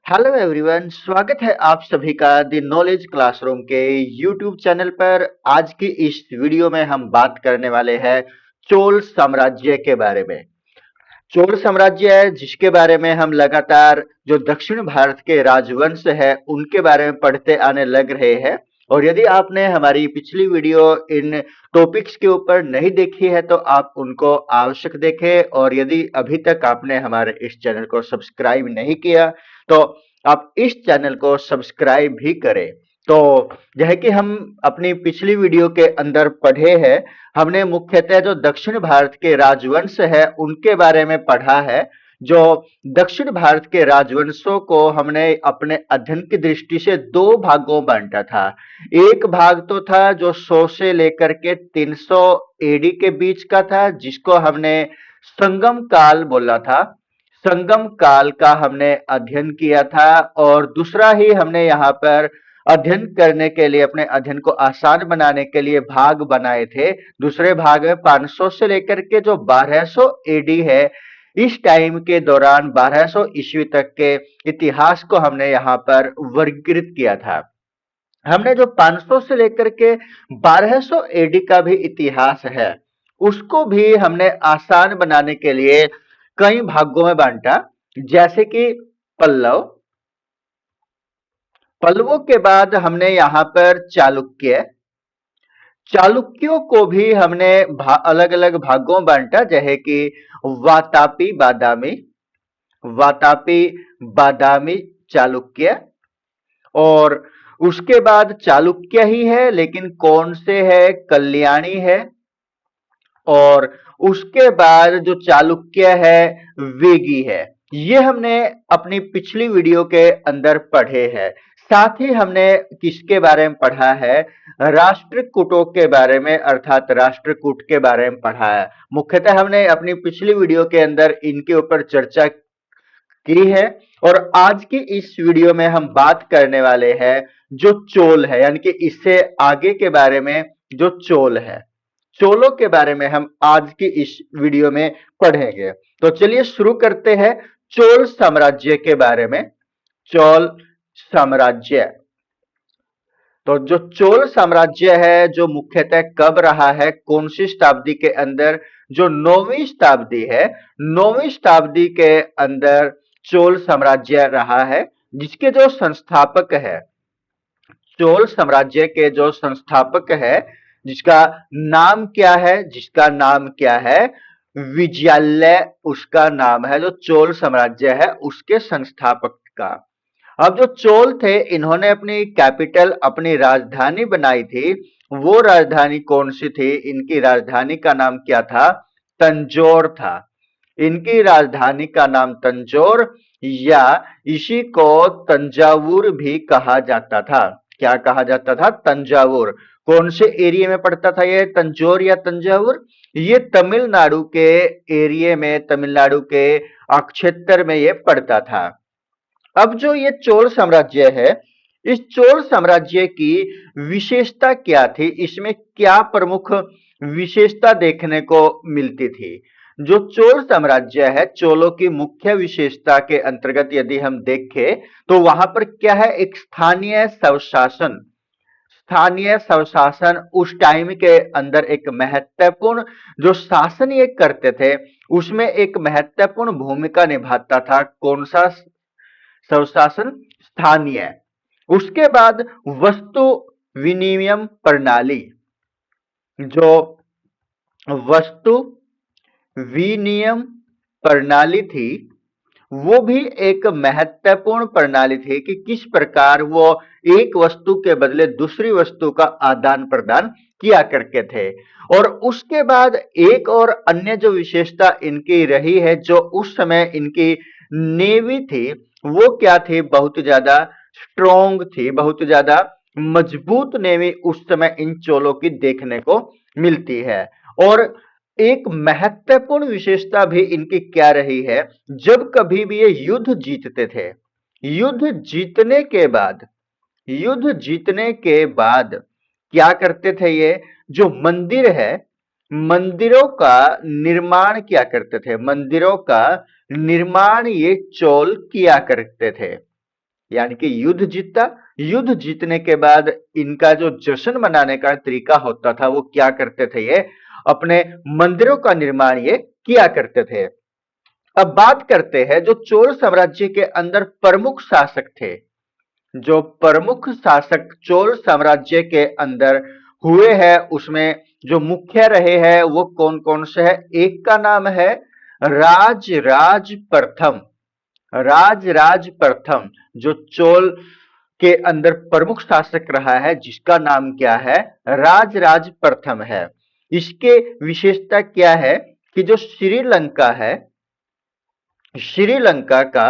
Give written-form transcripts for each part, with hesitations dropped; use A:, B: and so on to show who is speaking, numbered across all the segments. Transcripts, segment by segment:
A: Hello everyone, स्वागत है आप सभी का द नॉलेज क्लासरूम के यूट्यूब चैनल पर। आज की इस वीडियो में हम बात करने वाले हैं चोल साम्राज्य के बारे में। चोल साम्राज्य है जिसके बारे में हम लगातार जो दक्षिण भारत के राजवंश है उनके बारे में पढ़ते आने लग रहे हैं। और यदि आपने हमारी पिछली वीडियो इन टॉपिक्स के ऊपर नहीं देखी है तो आप उनको आवश्यक देखें। और यदि अभी तक आपने हमारे इस चैनल को सब्सक्राइब नहीं किया तो आप इस चैनल को सब्सक्राइब भी करें। तो यह कि हम अपनी पिछली वीडियो के अंदर पढ़े हैं, हमने मुख्यतः जो दक्षिण भारत के राजवंश है उनके बारे में पढ़ा है। जो दक्षिण भारत के राजवंशों को हमने अपने अध्ययन की दृष्टि से दो भागों में बांटा था। एक भाग तो था जो 100 से लेकर के 300 एडी के बीच का था, जिसको हमने संगम काल बोला था। संगम काल का हमने अध्ययन किया था। और दूसरा ही हमने यहाँ पर अध्ययन करने के लिए, अपने अध्ययन को आसान बनाने के लिए भाग बनाए थे। दूसरे भाग में 500 से लेकर के जो 1200 एडी है, इस टाइम के दौरान 1200 ईस्वी तक के इतिहास को हमने यहाँ पर वर्गीकृत किया था। हमने जो 500 से लेकर के 1200 एडी का भी इतिहास है उसको भी हमने आसान बनाने के लिए कई भागों में बांटा। जैसे कि पल्लव, पल्लवों के बाद हमने यहाँ पर चालुक्य, चालुक्यों को भी हमने अलग अलग भागों में बांटा। जैसे कि वातापी बादामी, वातापी बादामी चालुक्य। और उसके बाद चालुक्य ही है लेकिन कौन से है, कल्याणी है। और उसके बाद जो चालुक्य है वेगी है। ये हमने अपनी पिछली वीडियो के अंदर पढ़े हैं। साथ ही हमने किसके बारे में पढ़ा है, राष्ट्रकूटों के बारे में, अर्थात राष्ट्रकूट के बारे में पढ़ा है। मुख्यतः हमने अपनी पिछली वीडियो के अंदर इनके ऊपर चर्चा की है। और आज की इस वीडियो में हम बात करने वाले हैं जो चोल है, यानी कि इससे आगे के बारे में जो चोल है, चोलों के बारे में हम आज की इस वीडियो में पढ़ेंगे। तो चलिए शुरू करते हैं चोल साम्राज्य के बारे में। चोल साम्राज्य, तो जो चोल साम्राज्य है जो मुख्यतः कब रहा है, कौन सी शताब्दी के अंदर, जो 9वीं शताब्दी है, 9वीं शताब्दी के अंदर चोल साम्राज्य रहा है। जिसके जो संस्थापक है, चोल साम्राज्य के जो संस्थापक है, जिसका नाम क्या है, जिसका नाम क्या है, विजयालय उसका नाम है, जो चोल साम्राज्य है उसके संस्थापक का। अब जो चोल थे इन्होंने अपनी कैपिटल, अपनी राजधानी बनाई थी। वो राजधानी कौन सी थी, इनकी राजधानी का नाम क्या था, तंजौर था। इनकी राजधानी का नाम तंजौर, या इसी को तंजावुर भी कहा जाता था। क्या कहा जाता था, तंजावुर। कौन से एरिया में पड़ता था ये तंजौर या तंजावुर, ये तमिलनाडु के एरिया में, तमिलनाडु के क्षेत्र में ये पड़ता था। अब जो ये चोल साम्राज्य है, इस चोल साम्राज्य की विशेषता क्या थी, इसमें क्या प्रमुख विशेषता देखने को मिलती थी। जो चोल साम्राज्य है, चोलों की मुख्य विशेषता के अंतर्गत यदि हम देखें तो वहां पर क्या है, एक स्थानीय स्वशासन। स्थानीय स्वशासन उस टाइम के अंदर एक महत्वपूर्ण, जो शासन ये करते थे उसमें एक महत्वपूर्ण भूमिका निभाता था। कौन सा स्वशासन, स्थानीय। उसके बाद वस्तु विनिमय प्रणाली, जो वस्तु विनिमय प्रणाली थी वो भी एक महत्वपूर्ण प्रणाली थी कि किस प्रकार वो एक वस्तु के बदले दूसरी वस्तु का आदान प्रदान किया करके थे। और उसके बाद एक और अन्य जो विशेषता इनकी रही है, जो उस समय इनकी नेवी थी वो क्या थी, बहुत ज्यादा स्ट्रोंग थी, बहुत ज्यादा मजबूत नेवी उस समय इन चोलों की देखने को मिलती है। और एक महत्वपूर्ण विशेषता भी इनकी क्या रही है, जब कभी भी ये युद्ध जीतते थे, युद्ध जीतने के बाद, युद्ध जीतने के बाद क्या करते थे, ये जो मंदिर है, मंदिरों का निर्माण क्या करते थे, मंदिरों का निर्माण ये चोल किया करते थे। यानी कि युद्ध जीता। युद्ध जीतने के बाद इनका जो जश्न मनाने का तरीका होता था वो क्या करते थे, ये अपने मंदिरों का निर्माण ये किया करते थे। अब बात करते हैं जो चोल साम्राज्य के अंदर प्रमुख शासक थे। जो प्रमुख शासक चोल साम्राज्य के अंदर हुए हैं उसमें जो मुख्य रहे हैं वो कौन कौन से है। एक का नाम है राजराज प्रथम। राजराज प्रथम जो चोल के अंदर प्रमुख शासक रहा है जिसका नाम क्या है, राजराज प्रथम है। इसके विशेषता क्या है कि जो श्रीलंका है, श्रीलंका का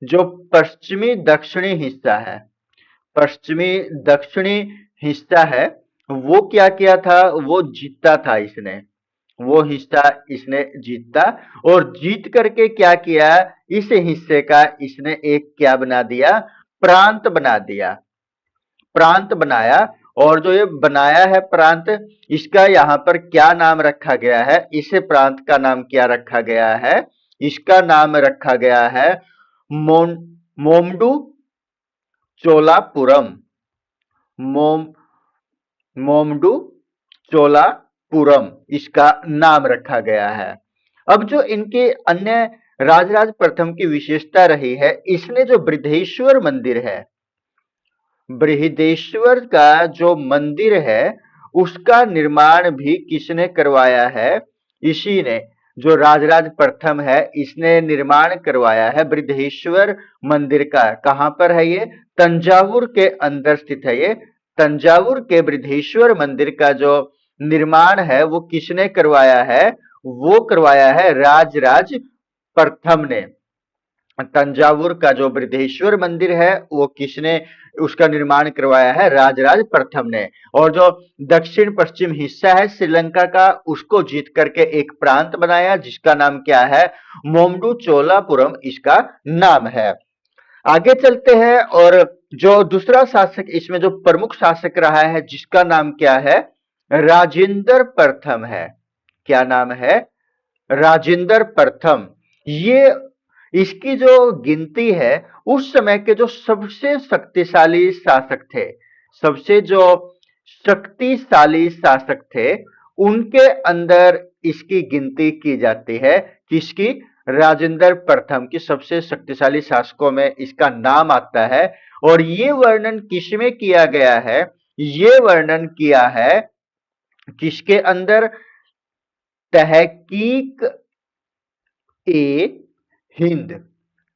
A: जो पश्चिमी दक्षिणी हिस्सा है, पश्चिमी दक्षिणी हिस्सा है, वो क्या किया था, वो जीता था इसने। वो हिस्सा इसने जीता और जीत करके क्या किया, इस हिस्से का इसने एक क्या बना दिया, प्रांत बना दिया। प्रांत बनाया और जो ये बनाया है प्रांत, इसका यहाँ पर क्या नाम रखा गया है, इस प्रांत का नाम क्या रखा गया है, इसका नाम रखा गया है मोमडू चोलापुरम। मोम मोमडू चोलापुरम इसका नाम रखा गया है। अब जो इनके अन्य राजराज प्रथम की विशेषता रही है, इसने जो बृहदेश्वर मंदिर है, बृहदेश्वर का जो मंदिर है उसका निर्माण भी किसने करवाया है, इसी ने। जो राजराज प्रथम है इसने निर्माण करवाया है बृहदेश्वर मंदिर का। कहां पर है ये, तंजावुर के अंदर स्थित है ये। तंजावुर के बृहदेश्वर मंदिर का जो निर्माण है वो किसने करवाया है, वो करवाया है राजराज प्रथम ने। तंजावुर का जो बृहदेश्वर मंदिर है वो किसने उसका निर्माण करवाया है, राजराज प्रथम ने। और जो दक्षिण पश्चिम हिस्सा है श्रीलंका का उसको जीत करके एक प्रांत बनाया जिसका नाम क्या है, मोमडू चोलापुरम इसका नाम है। आगे चलते हैं और जो दूसरा शासक इसमें जो प्रमुख शासक रहा है जिसका नाम क्या है, राजेंद्र प्रथम है। क्या नाम है, राजेंद्र प्रथम। ये इसकी जो गिनती है उस समय के जो सबसे शक्तिशाली शासक थे, सबसे जो शक्तिशाली शासक थे उनके अंदर इसकी गिनती की जाती है। किसकी, राजेंद्र प्रथम की सबसे शक्तिशाली शासकों में इसका नाम आता है। और ये वर्णन किसमें किया गया है, ये वर्णन किया है किसके अंदर, तहकीक ए हिंद।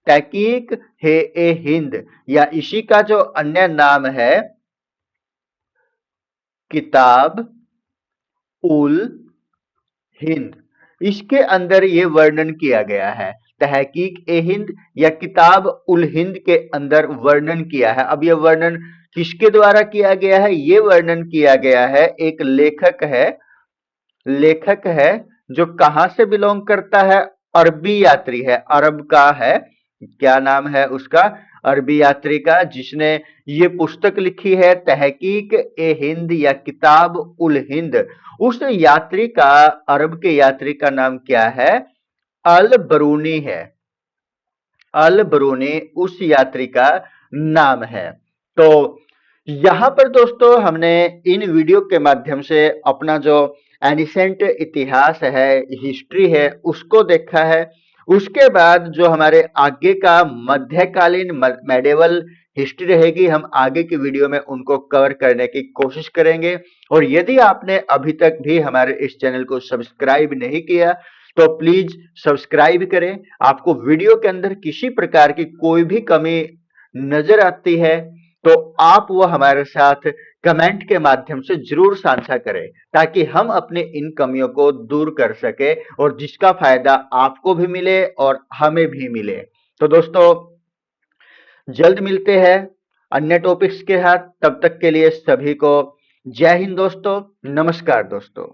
A: तहकीक है ए हिंद या इसी का जो अन्य नाम है किताब उल हिंद, इसके अंदर ये वर्णन किया गया है। तहकीक ए हिंद या किताब उल हिंद के अंदर वर्णन किया है। अब यह वर्णन किसके द्वारा किया गया है, ये वर्णन किया गया है एक लेखक है। लेखक है जो कहां से बिलोंग करता है, अरबी यात्री है, अरब का है। क्या नाम है उसका, अरबी यात्री का, जिसने ये पुस्तक लिखी है तहकीक ए हिंद या किताब उल हिंद। उस यात्री का, अरब के यात्री का नाम क्या है, अल बरूनी है। अल बरूनी उस यात्री का नाम है। तो यहां पर दोस्तों हमने इन वीडियो के माध्यम से अपना जो एनिसेंट इतिहास है, हिस्ट्री है, उसको देखा है। उसके बाद जो हमारे आगे का मध्यकालीन मेडिवल हिस्ट्री रहेगी, हम आगे की वीडियो में उनको कवर करने की कोशिश करेंगे। और यदि आपने अभी तक भी हमारे इस चैनल को सब्सक्राइब नहीं किया तो प्लीज सब्सक्राइब करें। आपको वीडियो के अंदर किसी प्रकार की कोई भी कमी नजर आती है तो आप वो हमारे साथ कमेंट के माध्यम से जरूर साझा करें ताकि हम अपनी इन कमियों को दूर कर सके और जिसका फायदा आपको भी मिले और हमें भी मिले। तो दोस्तों जल्द मिलते हैं अन्य टॉपिक्स के साथ, तब तक के लिए सभी को जय हिंद दोस्तों, नमस्कार दोस्तों।